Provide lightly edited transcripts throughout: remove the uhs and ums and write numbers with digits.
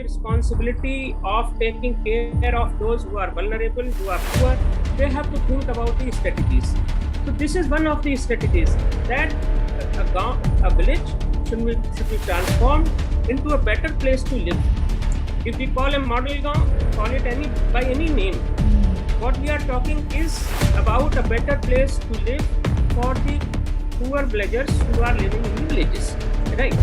the responsibility of taking care of those who are vulnerable, who are poor, they have to think about the strategies. So this is one of the strategies that a village should be transformed into a better place to live. If we call a model gaon, call it by any name. What we are talking is about a better place to live for the poor villagers who are living in the villages, right?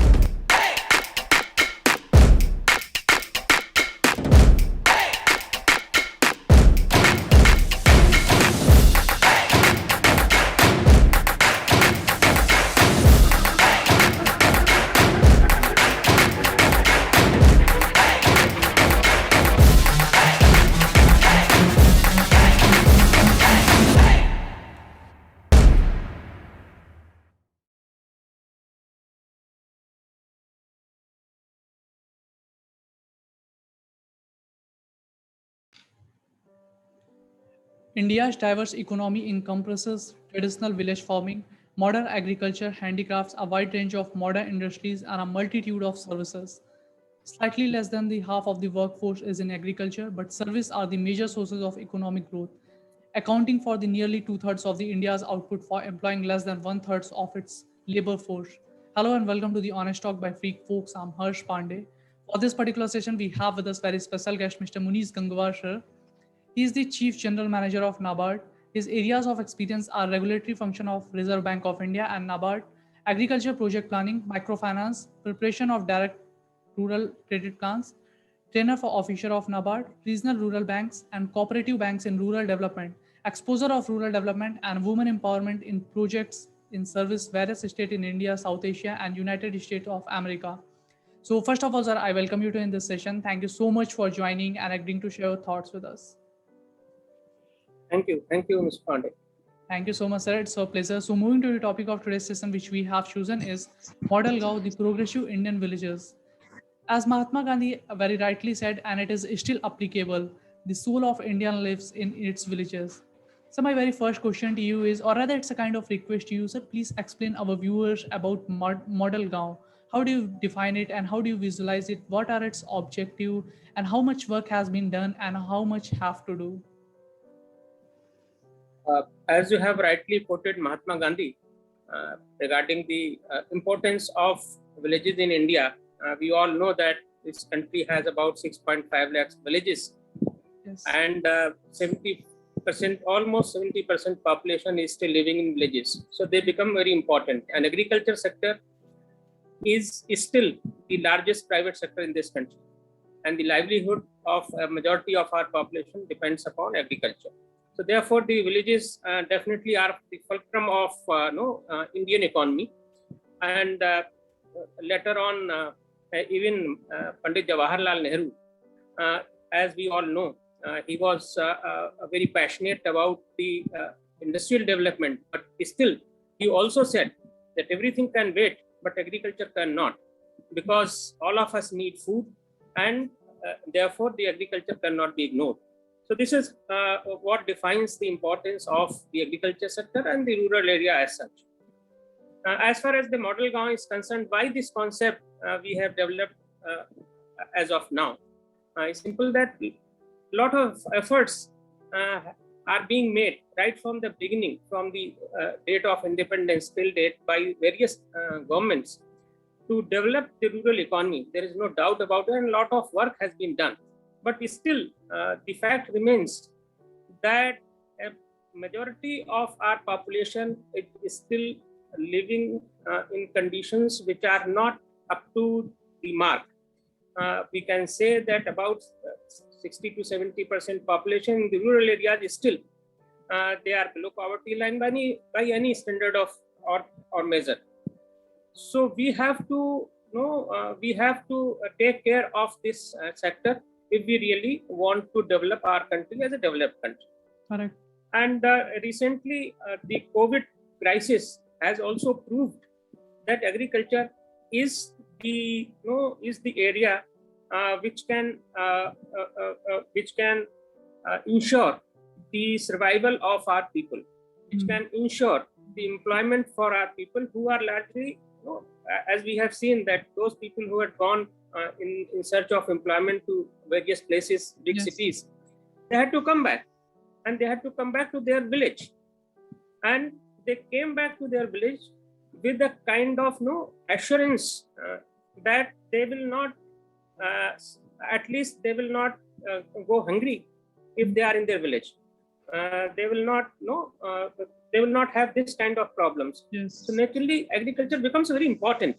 India's diverse economy encompasses traditional village farming, modern agriculture, handicrafts, a wide range of modern industries, and a multitude of services. Slightly less than the half of the workforce is in agriculture, but services are the major sources of economic growth, accounting for the nearly two-thirds of the India's output for employing less than one-third of its labor force. Hello and welcome to the Honest Talk by Freak Folks. I'm Harsh Pandey. For this particular session, we have with us very special guest, Mr. Muniz Gangwar sir. He is the Chief General Manager of NABARD. His areas of experience are regulatory function of Reserve Bank of India and NABARD, agriculture project planning, microfinance, preparation of direct rural credit plans, trainer for officer of NABARD, regional rural banks, and cooperative banks in rural development, exposure of rural development and women empowerment in projects in service various states in India, South Asia, and United States of America. So, first of all, sir, I welcome you to in this session. Thank you so much for joining and agreeing to share your thoughts with us. Thank you, Mr. Pandey. Thank you so much, sir. It's a pleasure. So, moving to the topic of today's session, which we have chosen is Model Gaon, the progressive Indian villages. As Mahatma Gandhi very rightly said, and it is still applicable, the soul of India lives in its villages. So, my very first question to you is, or rather, it's a kind of request to you, sir. Please explain our viewers about Model Gaon. How do you define it, and how do you visualize it? What are its objective, and how much work has been done, and how much have to do? As you have rightly quoted Mahatma Gandhi regarding the importance of villages in India, we all know that this country has about 6.5 lakhs villages, Yes. and 70%, almost 70% population is still living in villages. So they become very important. And agriculture sector is still the largest private sector in this country. And the livelihood of a majority of our population depends upon agriculture. So therefore, the villages definitely are the fulcrum of Indian economy. And later on, even Pandit Jawaharlal Nehru, as we all know, he was very passionate about the industrial development. But still, he also said that everything can wait, but agriculture cannot, because all of us need food, and therefore the agriculture cannot be ignored. So this is what defines the importance of the agriculture sector and the rural area as such. As far as the Model Gaon is concerned, why this concept we have developed as of now? It's simple that a lot of efforts are being made right from the beginning, from the date of independence till date, by various governments to develop the rural economy. There is no doubt about it, and a lot of work has been done. But still, the fact remains that a majority of our population is still living in conditions which are not up to the mark. We can say that about 60 to 70% population in the rural areas is still they are below poverty line by any standard of or measure. So we have to take care of this sector if we really want to develop our country as a developed country. Correct. And recently, the COVID crisis has also proved that agriculture is the area which can ensure the survival of our people, which can ensure the employment for our people who are largely as we have seen that those people who had gone in search of employment to various places, big Yes. cities, they had to come back, and they had to come back to their village, and they came back to their village with a kind of assurance that they will not, at least they will not go hungry if they are in their village. They will not they will not have this kind of problems. Yes. So naturally, agriculture becomes very important.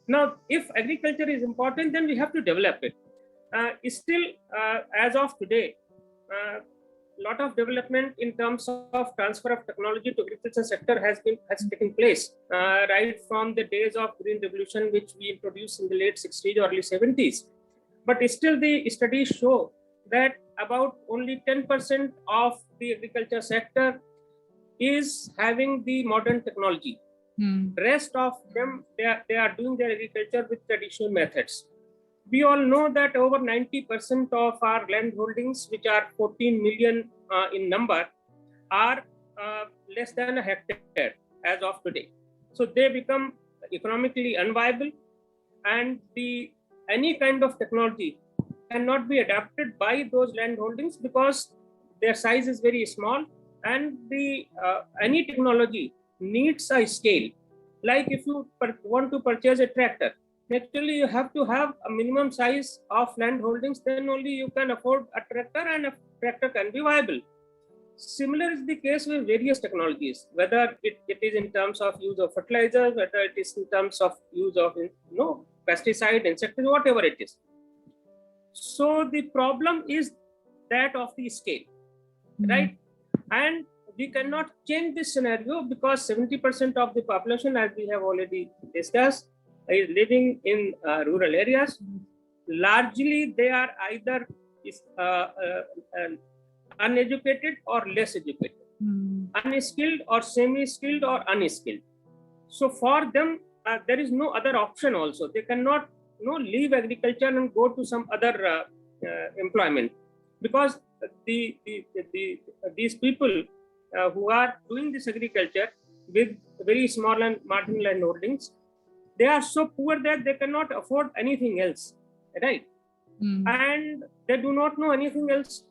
Now, if agriculture is important, then we have to develop it. Still, as of today, lot of development in terms of transfer of technology to agriculture sector has taken place right from the days of Green Revolution, which we introduced in the late 60s or early 70s. But still, the studies show that about only 10% of the agriculture sector is having the modern technology. Rest of them, they are doing their agriculture with traditional methods. We all know that over 90% of our land holdings, which are 14 million in number, are less than a hectare as of today. So they become economically unviable, and any kind of technology cannot be adapted by those land holdings because their size is very small, and any technology needs a scale. Like if you want to purchase a tractor, naturally you have to have a minimum size of land holdings, then only you can afford a tractor, and a tractor can be viable. Similar is the case with various technologies, whether it is in terms of use of fertilizers, whether it is in terms of use of pesticide, insecticide, whatever it is. So the problem is that of the scale, right? And we cannot change this scenario because 70% of the population, as we have already discussed, is living in rural areas. Largely, they are either uneducated or less educated, unskilled or semi-skilled or unskilled. So for them, there is no other option also. They cannot leave agriculture and go to some other employment, because these people who are doing this agriculture with very small and marginal land holdings, they are so poor that they cannot afford anything else, right? And they do not know anything else.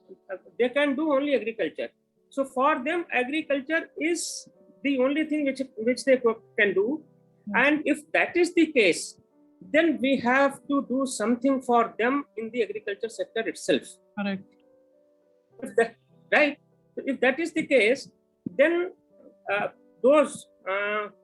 They can do only agriculture. So for them, agriculture is the only thing which they can do. And if that is the case, then we have to do something for them in the agriculture sector itself. Correct. Right? If that is the case, then those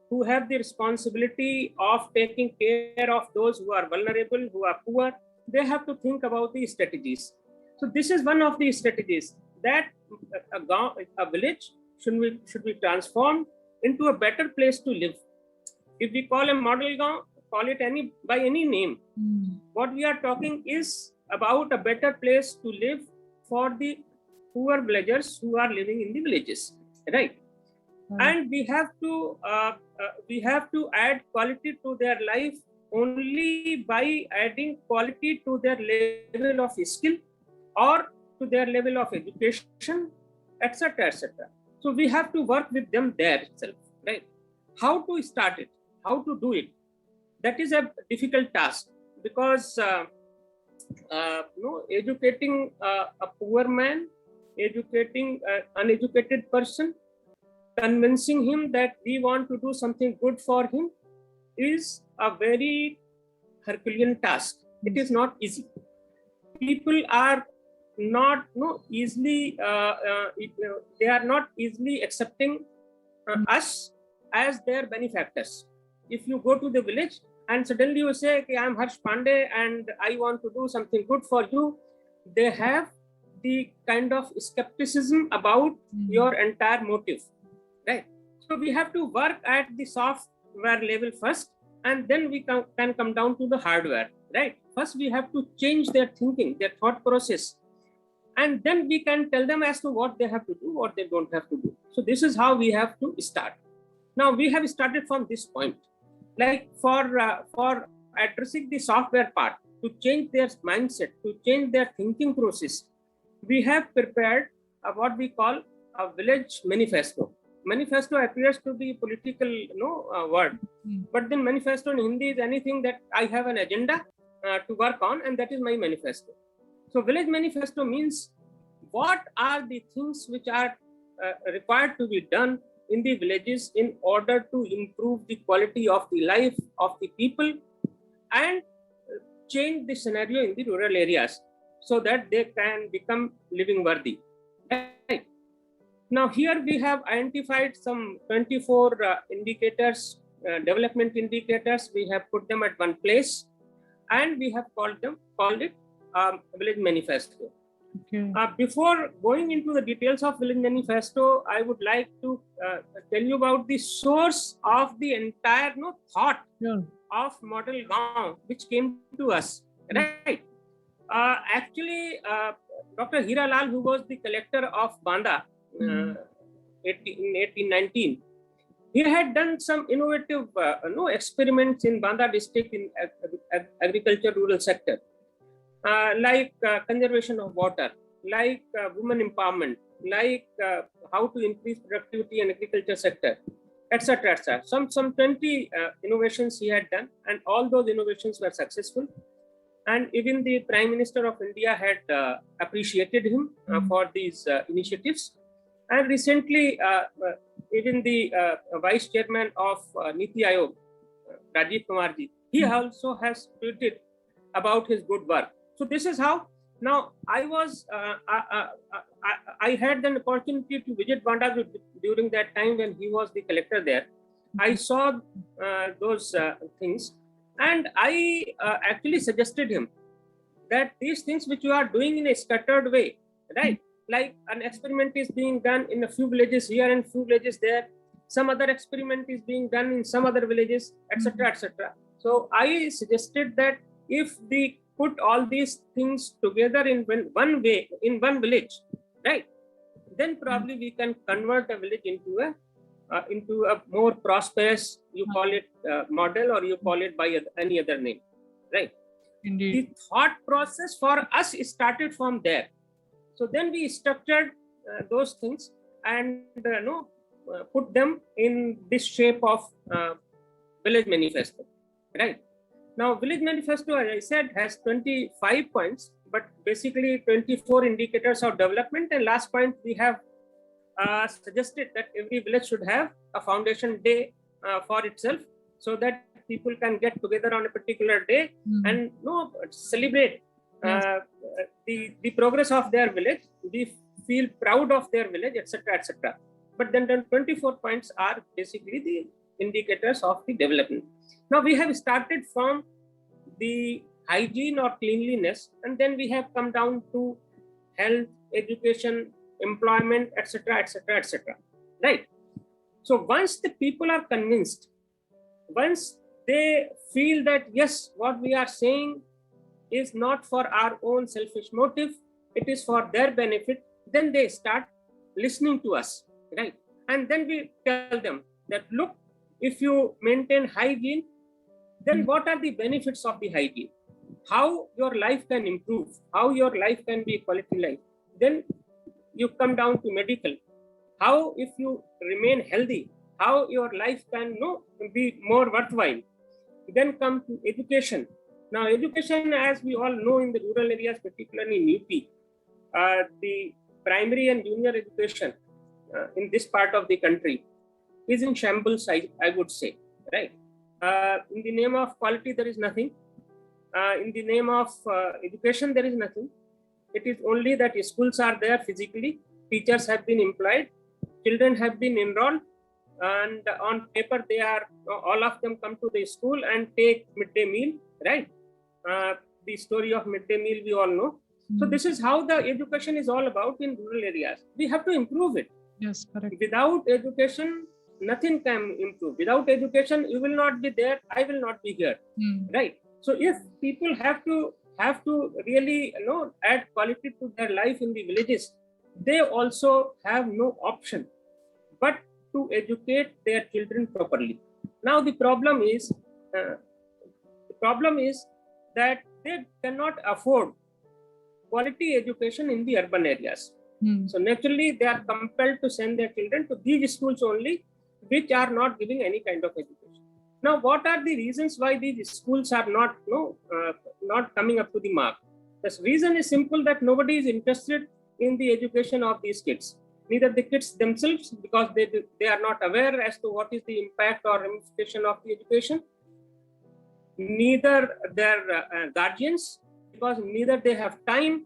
who have the responsibility of taking care of those who are vulnerable, who are poor, they have to think about the strategies. So this is one of the strategies, that a village should be transformed into a better place to live. If we call a model gaon, call it by any name. What we are talking is about a better place to live for the poor villagers who are living in the villages, right? And we have to add quality to their life only by adding quality to their level of skill or to their level of education, etc., etc. So we have to work with them there itself, right? How to start it? How to do it? That is a difficult task, because educating a poor man, educating an uneducated person, convincing him that we want to do something good for him is a very Herculean task. It is not easy. People are not easily they are not easily accepting us as their benefactors. If you go to the village and suddenly you say, okay, I'm Harsh Pandey and I want to do something good for you, they have the kind of skepticism about your entire motive, right? So we have to work at the software level first, and then we can come down to the hardware, right? First, we have to change their thinking, their thought process, and then we can tell them as to what they have to do, what they don't have to do. So this is how we have to start. Now we have started from this point. Like for addressing the software part, to change their mindset, to change their thinking process, we have prepared what we call a village manifesto. manifesto appears to be political, word, but then manifesto in Hindi is anything that I have an agenda to work on, and that is my manifesto. So village manifesto means what are the things which are required to be done in the villages in order to improve the quality of the life of the people and change the scenario in the rural areas so that they can become living worthy. Right. Now here we have identified some 24 indicators, development indicators. We have put them at one place, and we have called it village manifesto. Okay. Before going into the details of village manifesto, I would like to tell you about the source of the entire thought Sure. of model Gaon, which came to us. Right. Actually, Dr. Hira Lal, who was the collector of Banda in 1819, he had done some innovative experiments in Banda district in agriculture rural sector, like conservation of water, like women empowerment, like how to increase productivity in agriculture sector, etc. etc. Some 20 innovations he had done, and all those innovations were successful. And even the Prime Minister of India had appreciated him for these initiatives. And recently, even the Vice Chairman of Niti Aayog, Rajiv Kumar ji, he also has tweeted about his good work. So this is how. Now I was, I had an opportunity to visit Banda during that time when he was the collector there. I saw those things, and I actually suggested him that these things which you are doing in a scattered way, right? Like an experiment is being done in a few villages here and few villages there. Some other experiment is being done in some other villages, etc., etc. So I suggested that if we put all these things together in one way, in one village, right, then probably we can convert a village into a more prosperous, you call it model, or you call it by any other name, right? Indeed. The thought process for us started from there. So then we structured those things and put them in this shape of village manifesto, right? Now, village manifesto, as I said, has 25 points, but basically 24 indicators of development. And last point, we have suggested that every village should have a foundation day for itself, so that people can get together on a particular day and celebrate the progress of their village. We feel proud of their village, etc., etc. But then 24 points are basically the indicators of the development. Now we have started from the hygiene or cleanliness, and then we have come down to health, education, employment, etc., etc., etc. Right. So once the people are convinced, once they feel that yes, what we are saying is not for our own selfish motive, it is for their benefit, then they start listening to us, right? And then we tell them that, look, if you maintain hygiene, then what are the benefits of the hygiene? How your life can improve, how your life can be quality life. Then you come down to medical. How, if you remain healthy, how your life can be more worthwhile. Then come to education. Now, education, as we all know, in the rural areas, particularly in UP, the primary and junior education in this part of the country is in shambles, I would say, right? In the name of quality, there is nothing. In the name of education, there is nothing. It is only that schools are there physically, teachers have been employed, children have been enrolled, and on paper, they are, all of them come to the school and take midday meal, right? The story of midday meal, we all know. So this is how the education is all about in rural areas. We have to improve it. Yes, correct. Without education, nothing can improve. Without education, you will not be there, I will not be here, right? So if people have to really add quality to their life in the villages, they also have no option but to educate their children properly. Now the problem is that they cannot afford quality education in the urban areas. Hmm. So naturally, they are compelled to send their children to these schools only, which are not giving any kind of education. Now, what are the reasons why these schools are not, not coming up to the mark? The reason is simple, that nobody is interested in the education of these kids. Neither the kids themselves, because they are not aware as to what is the impact or ramification of the education. Neither their guardians, because neither they have time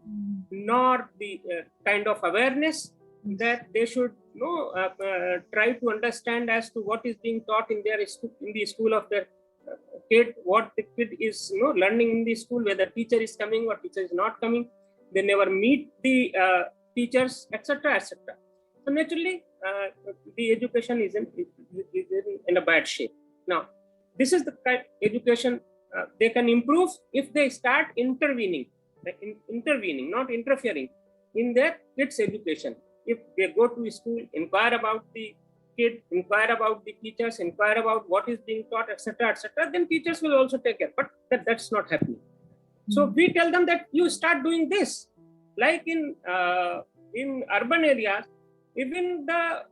nor the kind of awareness that they should try to understand as to what is being taught in the school of their kid, what the kid is learning in the school, whether teacher is coming or teacher is not coming. They never meet the teachers, etc., etc. So naturally, the education is in a bad shape. Now, this is the kind of education they can improve if they start intervening, not interfering in their kids' education. If they go to school, inquire about the kid, inquire about the teachers, inquire about what is being taught, etc., etc., then teachers will also take care. But that's not happening. So we tell them that you start doing this, like in urban areas, even the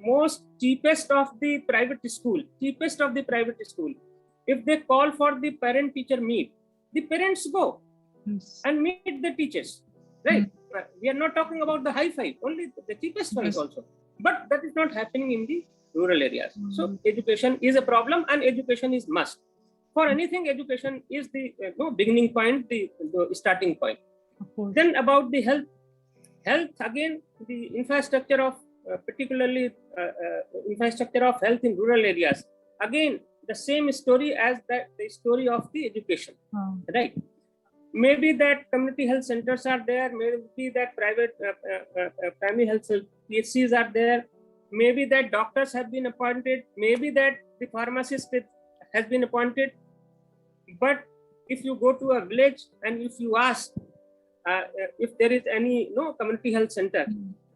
most cheapest of the private school, if they call for the parent-teacher meet, the parents go and meet the teachers, right? We are not talking about the high-fi, only the cheapest ones also. But that is not happening in the rural areas. So education is a problem, and education is must. For anything, education is the beginning point, the starting point. Then about the health again, the infrastructure of particularly infrastructure of health in rural areas. Again, the same story as the story of the education, right? Maybe that community health centers are there, maybe that private primary health PHCs are there, maybe that doctors have been appointed, maybe that the pharmacist has been appointed. But if you go to a village and if you ask if there is any community health center,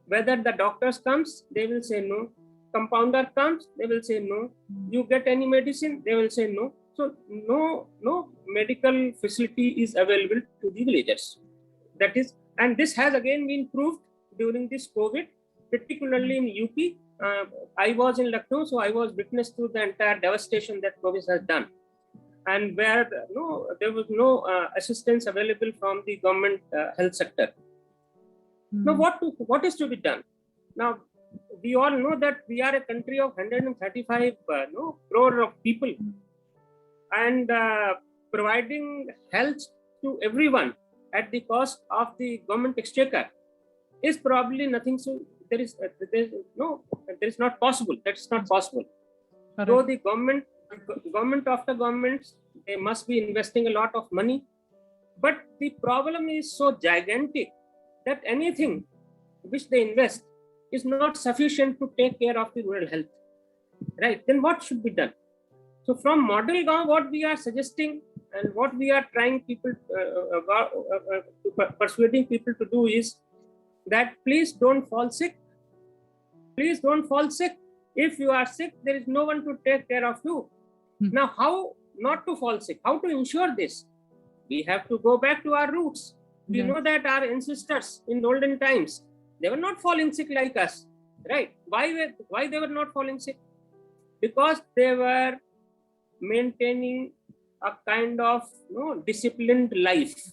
whether the doctors comes, they will say no. Compounder comes, they will say no. You get any medicine, they will say no. So no medical facility is available to the villagers. That is, and this has again been proved during this COVID, particularly in UP. I was in Lucknow, so I was witness to the entire devastation that COVID has done, and where there was no assistance available from the government health sector. Now, what is to be done? Now, we all know that we are a country of 135 crore of people, and providing health to everyone at the cost of the government exchequer is probably nothing. So there is not possible. That's not possible. Though the government after governments, they must be investing a lot of money, but the problem is so gigantic that anything which they invest is not sufficient to take care of the rural health, right? Then what should be done? So from Model Gaon, what we are suggesting and what we are trying persuading people to do is that please don't fall sick. Please don't fall sick. If you are sick, there is no one to take care of you. Now, how not to fall sick? How to ensure this? We have to go back to our roots. We know that our ancestors in olden times, they were not falling sick like us, right? Why they were not falling sick? Because they were maintaining a kind of disciplined life,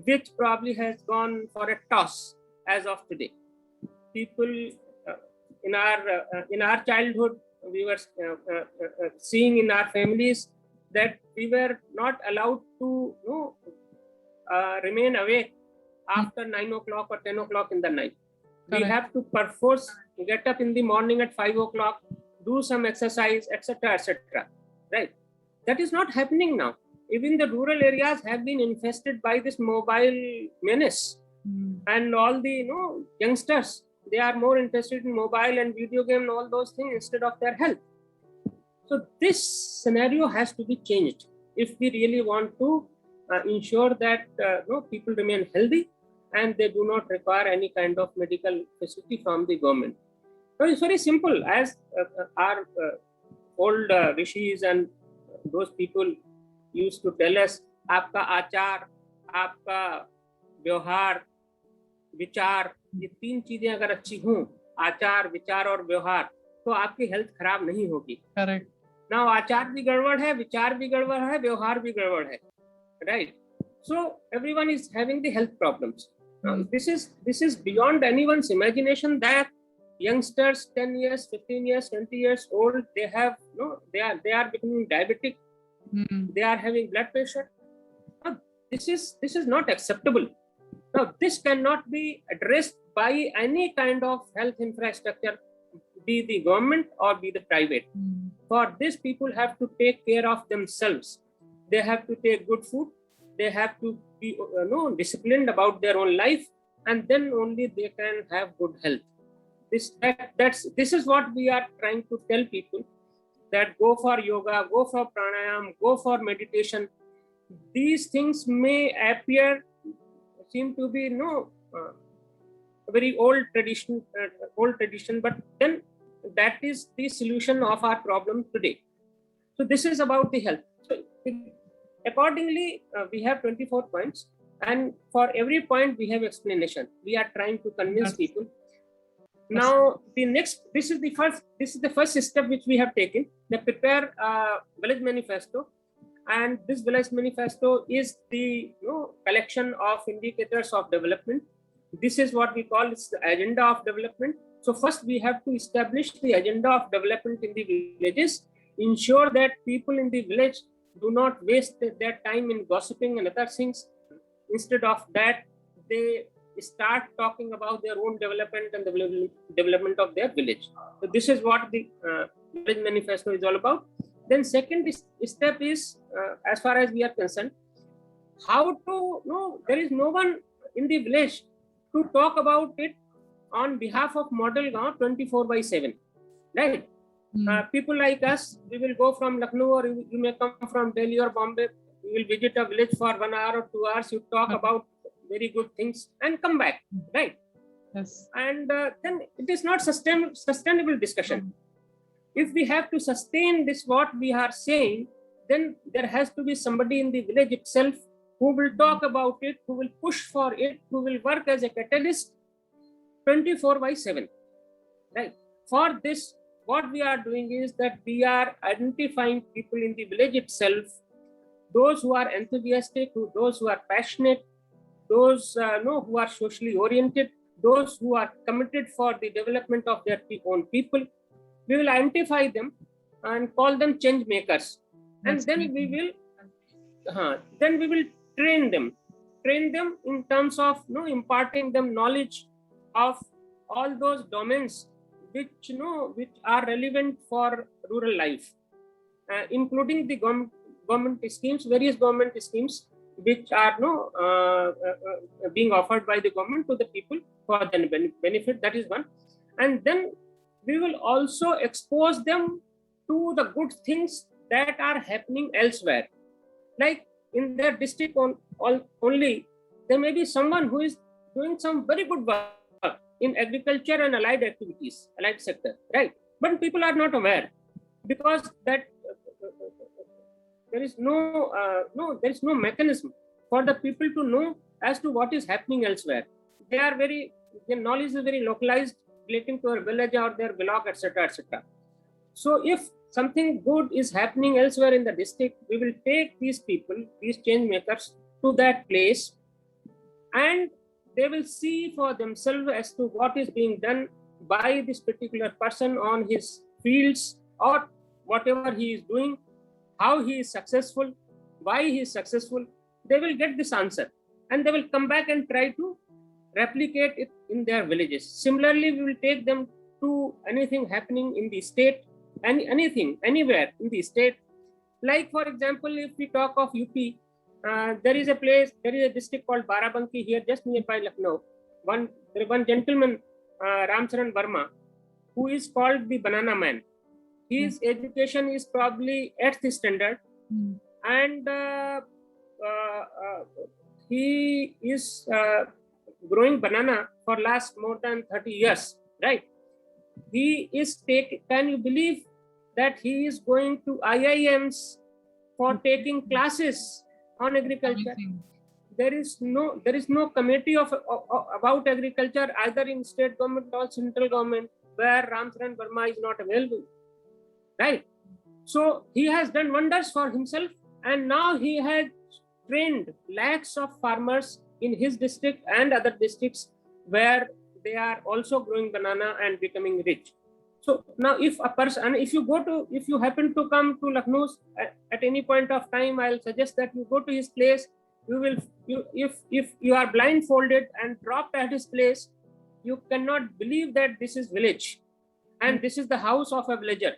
which probably has gone for a toss as of today. People in our childhood, we were seeing in our families that we were not allowed to remain awake after 9 o'clock or 10 o'clock in the night. We have to perforce get up in the morning at 5 o'clock, do some exercise, etc., etc. Right? That is not happening now. Even the rural areas have been infested by this mobile menace, and all the youngsters, they are more interested in mobile and video game and all those things instead of their health. So this scenario has to be changed if we really want to ensure that people remain healthy and they do not require any kind of medical facility from the government. So it's very simple. As our old rishis and those people used to tell us, "Aapka aachar, aapka vyavhar, विचार, ये 3 चीजें अगर अच्छी हों, आचार, विचार और व्यवहार, तो आपकी हेल्थ खराब नहीं होगी। Correct. ना आचार भी गड़बड़ है, विचार भी गड़बड़ है, व्यवहार भी गड़बड़ है, right? So everyone is having the health problems. This is beyond anyone's imagination that youngsters 10 years, 15 years, 20 years old, they have they are becoming diabetic, they are having blood pressure. Now, this is not acceptable. Now, this cannot be addressed by any kind of health infrastructure, be the government or be the private. For this, people have to take care of themselves. They have to take good food. They have to be disciplined about their own life, and then only they can have good health. This is what we are trying to tell people, that go for yoga, go for pranayam, go for meditation. These things may seem to be very old tradition, but then that is the solution of our problem today. So this is about the health. So accordingly, we have 24 points, and for every point we have explanation. We are trying to convince people. Now, this is the first step which we have taken, the prepare village manifesto. And this village manifesto is the collection of indicators of development. This is what we call the agenda of development. So first we have to establish the agenda of development in the villages, ensure that people in the village do not waste their time in gossiping and other things. Instead of that, they start talking about their own development and the development of their village. So this is what the village manifesto is all about. Then second step is, as far as we are concerned, how to there is no one in the village to talk about it on behalf of Model Gaon 24/7, right? People like us, we will go from Lucknow, or you may come from Delhi or Bombay. You will visit a village for 1 hour or 2 hours. You talk about very good things and come back, right? Yes. And then it is not sustainable discussion. If we have to sustain this, what we are saying, then there has to be somebody in the village itself who will talk about it, who will push for it, who will work as a catalyst 24/7, right? For this, what we are doing is that we are identifying people in the village itself, those who are enthusiastic, those who are passionate, those who are socially oriented, those who are committed for the development of their own people. We will identify them and call them change makers, and then we will train them in terms of imparting them knowledge of all those domains which are relevant for rural life, including the government schemes, various government schemes which are being offered by the government to the people for their benefit. That is one. And then we will also expose them to the good things that are happening elsewhere. Like in their district only, there may be someone who is doing some very good work in agriculture and allied activities, allied sector, right? But people are not aware, because that there is no mechanism for the people to know as to what is happening elsewhere. Their knowledge is very localized, relating to a village or their block, etc., etc. So if something good is happening elsewhere in the district, we will take these people, these change makers, to that place, and they will see for themselves as to what is being done by this particular person on his fields or whatever he is doing, how he is successful, why he is successful. They will get this answer, and they will come back and try to replicate it in their villages. Similarly, we will take them to anything happening in the state, anything, anywhere in the state. Like, for example, if we talk of UP, there is a district called Barabanki here, just nearby Lucknow. One gentleman, Ramcharan Verma, who is called the Banana Man. His education is probably 8th standard, and he is growing banana for last more than 30 years, right? He is can you believe that he is going to IIMs for taking classes on agriculture? there is no committee of about agriculture either in state government or central government where Ram Charan Verma is not available, right? So he has done wonders for himself, and now he has trained lakhs of farmers in his district and other districts where they are also growing banana and becoming rich. So now if a person, if you happen to come to Lucknow at any point of time, I'll suggest that you go to his place. If you are blindfolded and dropped at his place, you cannot believe that this is village and this is the house of a villager,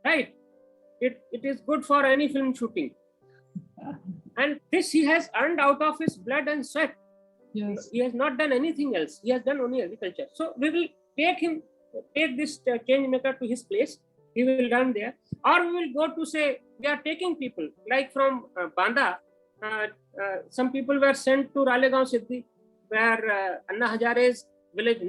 right? It is good for any film shooting. And this he has earned out of his blood and sweat. Yes. He has not done anything else. He has done only agriculture. So we will take this change maker to his place. He will run there. Or we will go to say, we are taking people like from Banda. Some people were sent to Ralegaon Siddhi, where Anna Hazare's village,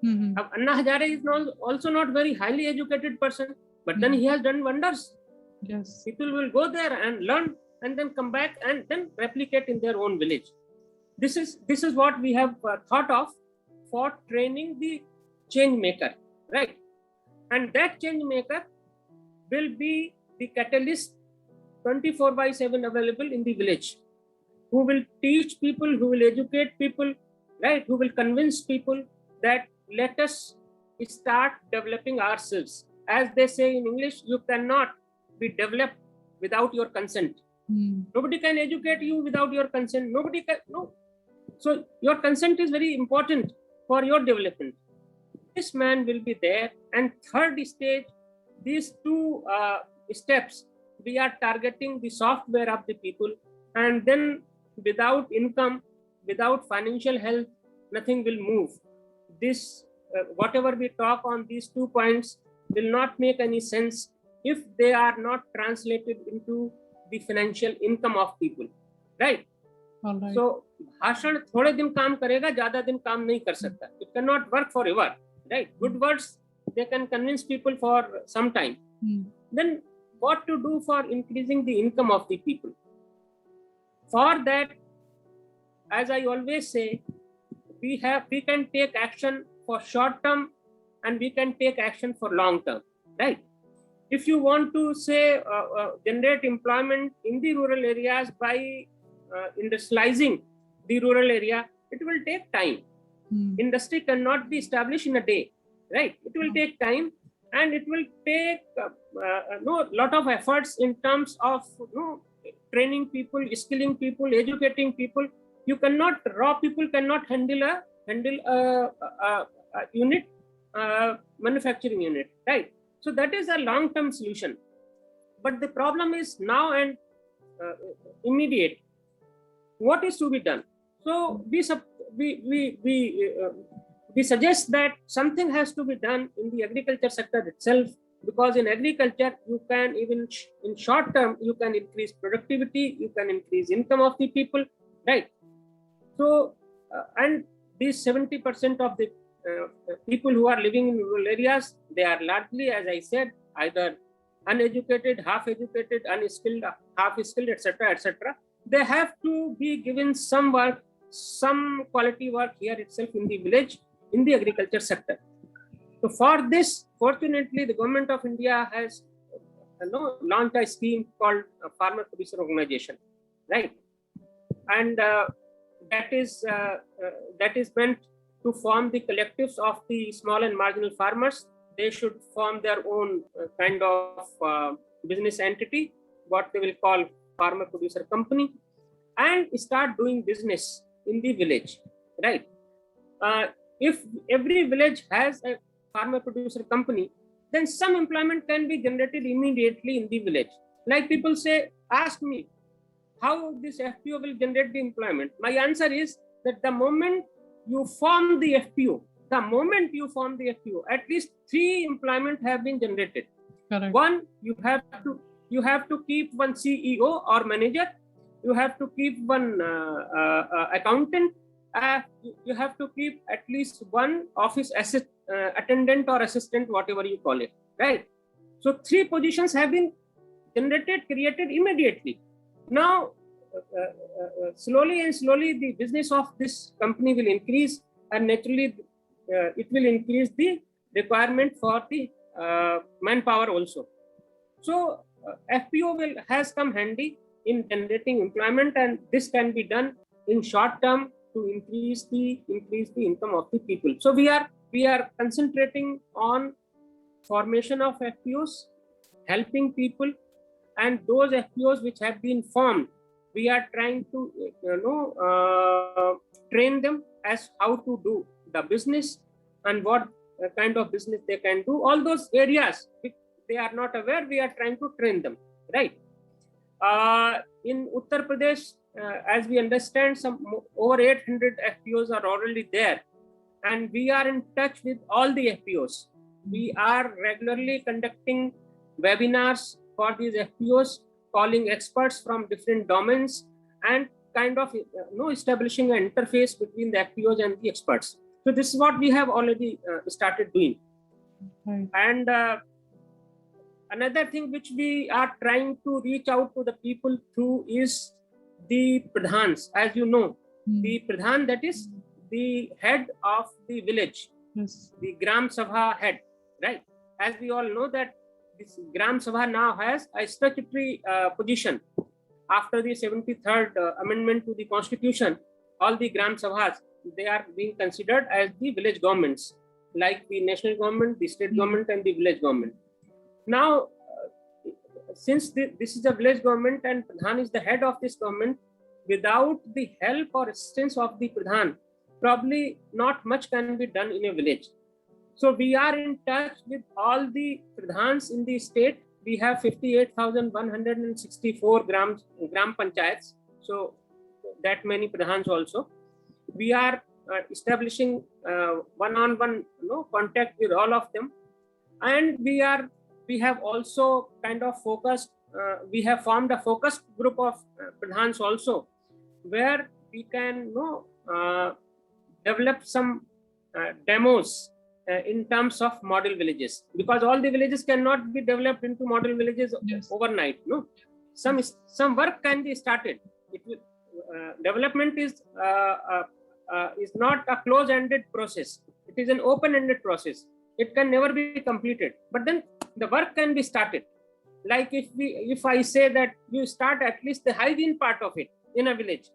Mm-hmm. Anna Hazare is also not very highly educated person, but then he has done wonders. Yes. People will go there and learn and then come back and then replicate in their own village. This is what we have thought of for training the change maker, right? And that change maker will be the catalyst 24/7 available in the village, who will teach people, who will educate people, right? Who will convince people that let us start developing ourselves. As they say in English, you cannot be developed without your consent. Nobody can educate you without your consent. Nobody can, no. So your consent is very important for your development. This man will be there. And third stage, these two steps, we are targeting the software of the people. And then without income, without financial health, nothing will move. This, whatever we talk on these 2 points will not make any sense if they are not translated into the financial income of people, right? All right. So भाषण थोड़े दिन काम करेगा, ज्यादा दिन काम नहीं कर सकता. It cannot work forever, right? Good words, they can convince people for some time. Then what to do for increasing the income of the people? For that, as I always say, we can take action for short term and we can take action for long term, right? If you want to say generate employment in the rural areas by industrializing the rural area, it will take time. Industry cannot be established in a day, right? It will take time, and it will take lot of efforts in terms of training people, skilling people, educating people. You cannot, raw people cannot handle a unit, manufacturing unit, right? So that is a long-term solution. But the problem is now and immediate. What is to be done? So we suggest that something has to be done in the agriculture sector itself, because in agriculture you can, even in short term, you can increase productivity, you can increase income of the people, right? So and these 70% of the people who are living in rural areas, they are largely, as I said, either uneducated, half educated, unskilled, half skilled, etc., etc. They have to be given some work, some quality work here itself in the village, in the agriculture sector. So for this, fortunately, the government of India has launched a scheme called Farmer Producer Organization, right? And that is meant to form the collectives of the small and marginal farmers. They should form their own kind of business entity, what they will call farmer producer company, and start doing business in the village, right? If every village has a farmer producer company, then some employment can be generated immediately in the village. Like people say, ask me how this FPO will generate the employment. My answer is that the moment you form the FPO, at least 3 employment have been generated. Correct. One, you have to keep one CEO or manager. You have to keep one accountant. You have to keep at least one office attendant or assistant, whatever you call it, right? So 3 positions have been created immediately. Now, slowly and slowly the business of this company will increase, and naturally it will increase the requirement for the manpower also. So FPO has come handy in generating employment, and this can be done in short term to increase the income of the people. So we are concentrating on formation of FPOs, helping people, and those FPOs which have been formed, we are trying to train them as how to do the business and what kind of business they can do. All those areas which they are not aware, we are trying to train them, right? In Uttar Pradesh, as we understand, over 800 FPOs are already there, and we are in touch with all the FPOs. We are regularly conducting webinars for these FPOs, calling experts from different domains, and kind of establishing an interface between the FPOs and the experts. So this is what we have already started doing. Right. And another thing which we are trying to reach out to the people through is the pradhans. As you know, the pradhan, that is the head of the village, Yes. the Gram Sabha head, right? As we all know that this Gram Sabha now has a statutory position. After the 73rd amendment to the constitution, all the Gram Sabhas, they are being considered as the village governments, like the national government, the state government, and the village government. Now, since this is a village government and Pradhan is the head of this government, without the help or assistance of the Pradhan, probably not much can be done in a village. So we are in touch with all the Pradhans in the state. We have 58,164 gram panchayats. So that many Pradhans also. We are establishing one-on-one contact with all of them, and we have also kind of focused. We have formed a focused group of Pradhans also, where we can develop some demos in terms of model villages, because all the villages cannot be developed into model villages overnight. No, some work can be started. Development is not a close-ended process. It is an open-ended process. It can never be completed, but then the work can be started. Like if I say that you start at least the hygiene part of it in a village,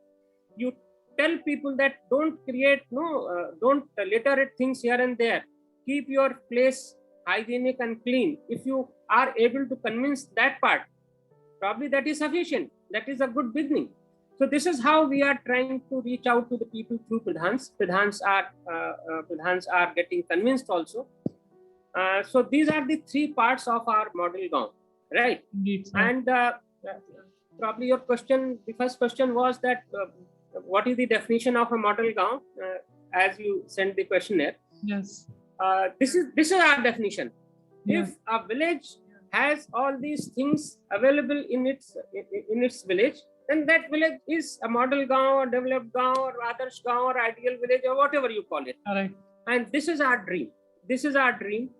you tell people that don't litter at things here and there. Keep your place hygienic and clean. If you are able to convince that part, probably that is sufficient. That is a good beginning. So this is how we are trying to reach out to the people through Pradhans. Pradhans are getting convinced also. So these are the three parts of our model Gaon, right? Indeed, and probably your question, the first question was that what is the definition of a model Gaon? As you sent the questionnaire. Yes. This is our definition. Yeah. If a village has all these things available in its village, then that village is a model Gaon or developed Gaon or Adarsh Gaon or ideal village or whatever you call it. All right. And this is our dream. This is our dream.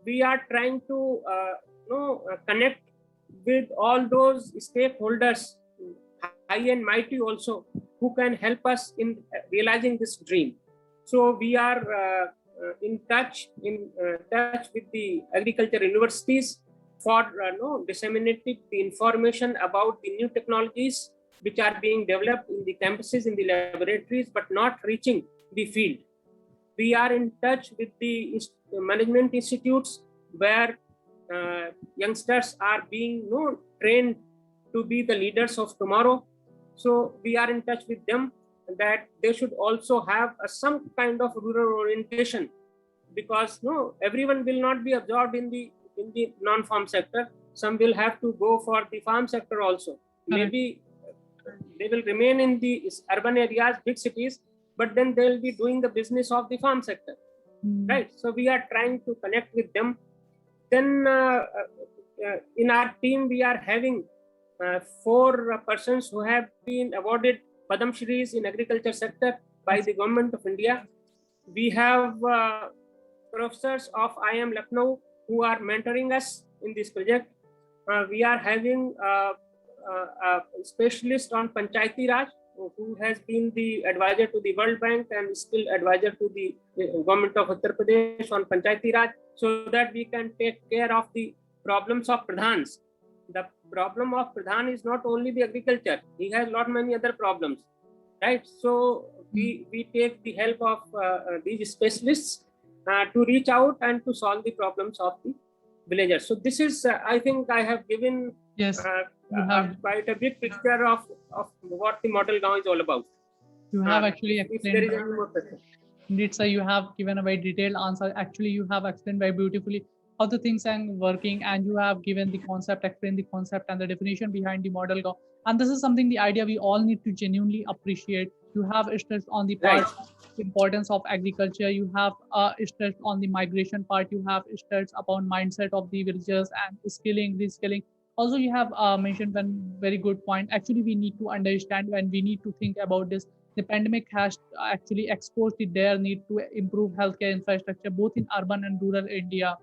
We are trying to connect with all those stakeholders, high and mighty also, who can help us in realizing this dream. So we are in touch with the agriculture universities for disseminating the information about the new technologies which are being developed in the campuses, in the laboratories, but not reaching the field. We are in touch with the management institutes where youngsters are being trained to be the leaders of tomorrow. So we are in touch with them that they should also have some kind of rural orientation, because everyone will not be absorbed in the non-farm sector. Some will have to go for the farm sector also. Maybe they will remain in the urban areas, big cities, but then they will be doing the business of the farm sector, right? So we are trying to connect with them. Then in our team, we are having 4 persons who have been awarded Padam Shris in agriculture sector by the government of India. We have professors of IIM Lucknow who are mentoring us in this project. We are having specialist on Panchayati Raj, who has been the advisor to the World Bank and still advisor to the government of Uttar Pradesh on Panchayati Raj, so that we can take care of the problems of Pradhans. The problem of Pradhan is not only the agriculture; he has lot many other problems, right? So we take the help of these specialists to reach out and to solve the problems of the villagers. So this is, I think, I have given Yes, you have quite a big picture of what the model Gaon is all about. you have actually If there is explained. any more question. Indeed, sir, you have given a very detailed answer. Actually, you have explained very beautifully how the things are working, and you have given the concept, explained the concept and the definition behind the model. And this is something, the idea we all need to genuinely appreciate. You have stressed on the part importance of agriculture. You have stressed on the migration part. You have stressed upon mindset of the villagers and skilling, reskilling. Also, you have mentioned one very good point. Actually, we need to understand and we need to think about this. The pandemic has actually exposed their need to improve healthcare infrastructure both in urban and rural India.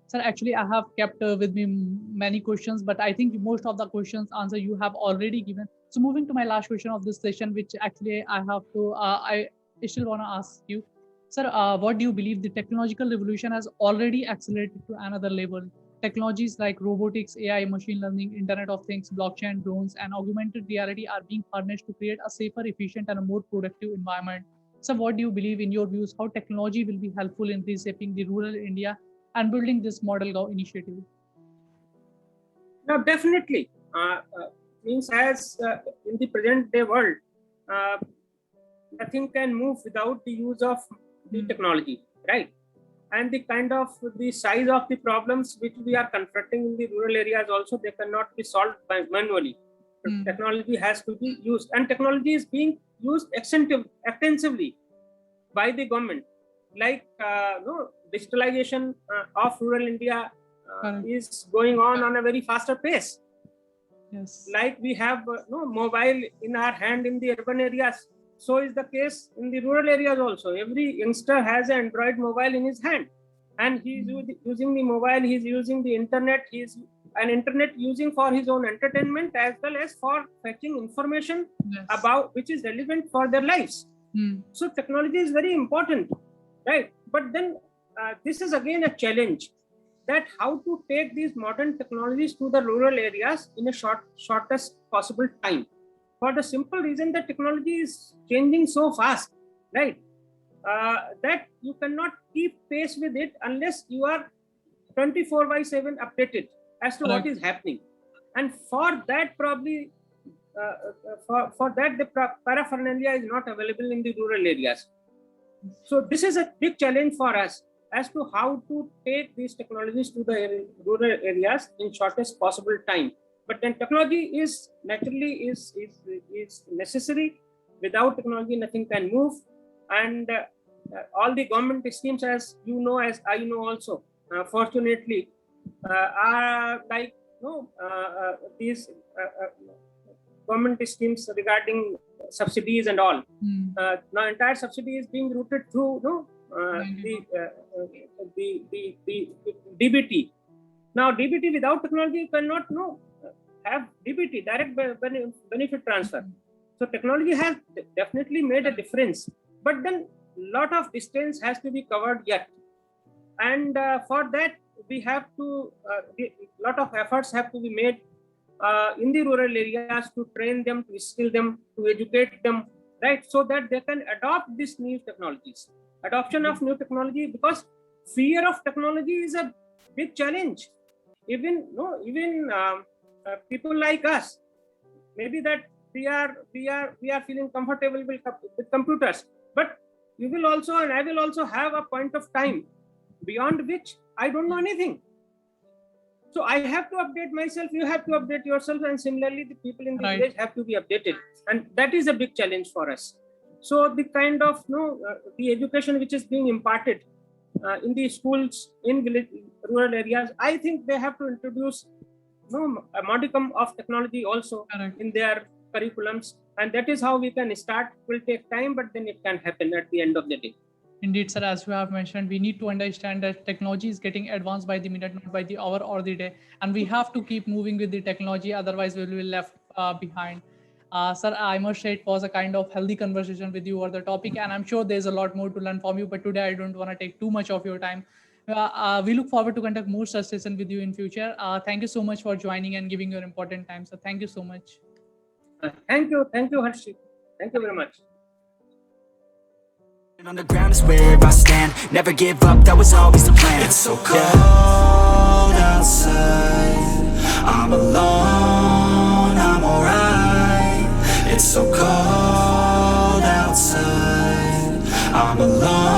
Sir, actually, I have kept with me many questions, but I think most of the questions answer you have already given. So, moving to my last question of this session, which actually I have to, I still want to ask you, sir, what do you believe the technological revolution has already accelerated to another level? Technologies like robotics, AI, machine learning, Internet of Things, blockchain, drones, and augmented reality are being harnessed to create a safer, efficient, and a more productive environment. So, what do you believe, in your views, how technology will be helpful in reshaping the rural India and building this model Gaon initiative? Now, definitely, means as in the present day world, nothing can move without the use of the technology, right? And the kind of the size of the problems which we are confronting in the rural areas also, they cannot be solved by manually. Technology has to be used, and technology is being used extensively by the government. Like digitalization of rural India is going on a very faster pace. Yes. Like we have mobile in our hand in the urban areas, so is the case in the rural areas also. Every youngster has an Android mobile in his hand, and he's using the mobile, he's using the internet, he's an internet using for his own entertainment as well as for fetching information about which is relevant for their lives. So technology is very important, right? But then this is again a challenge, that how to take these modern technologies to the rural areas in a shortest possible time. For the simple reason that technology is changing so fast, right? That you cannot keep pace with it unless you are 24/7 updated as to what is happening. And for that, probably for that the paraphernalia is not available in the rural areas. So this is a big challenge for us as to how to take these technologies to the rural areas in shortest possible time. But then technology is naturally is necessary. Without technology, nothing can move. And all the government schemes, as you know, as I know also, fortunately, are like these government schemes regarding subsidies and all. Now entire subsidy is being routed through the DBT. Now DBT without technology you cannot have DBT, direct benefit transfer. So technology has definitely made a difference, but then lot of distance has to be covered yet, and for that we have to lot of efforts have to be made in the rural areas to train them, to skill them, to educate them, right, so that they can adopt these new technologies. Adoption of new technology, because fear of technology is a big challenge. Even people like us, maybe that we are feeling comfortable with computers, but you will also and I will also have a point of time beyond which I don't know anything. So I have to update myself, you have to update yourself, and similarly the people in the village have to be updated, and that is a big challenge for us. So the kind of the education which is being imparted in the schools in village, rural areas, I think they have to introduce a modicum of technology also in their curriculums, and that is how we can start. It will take time, but then it can happen at the end of the day. Indeed, sir, as you have mentioned, we need to understand that technology is getting advanced by the minute, not by the hour or the day. And we have to keep moving with the technology, otherwise, we will be left behind. Sir, I must say it was a kind of healthy conversation with you over the topic, and I'm sure there's a lot more to learn from you. But today, I don't want to take too much of your time. We look forward to conduct more such sessions with you in future. Thank you so much for joining and giving your important time. So, thank you so much. Thank you, Harshit. Thank you very much. On the ground is where I stand. Never give up, that was always the plan. It's so cold outside, I'm alone, I'm alright. It's so cold outside, I'm alone.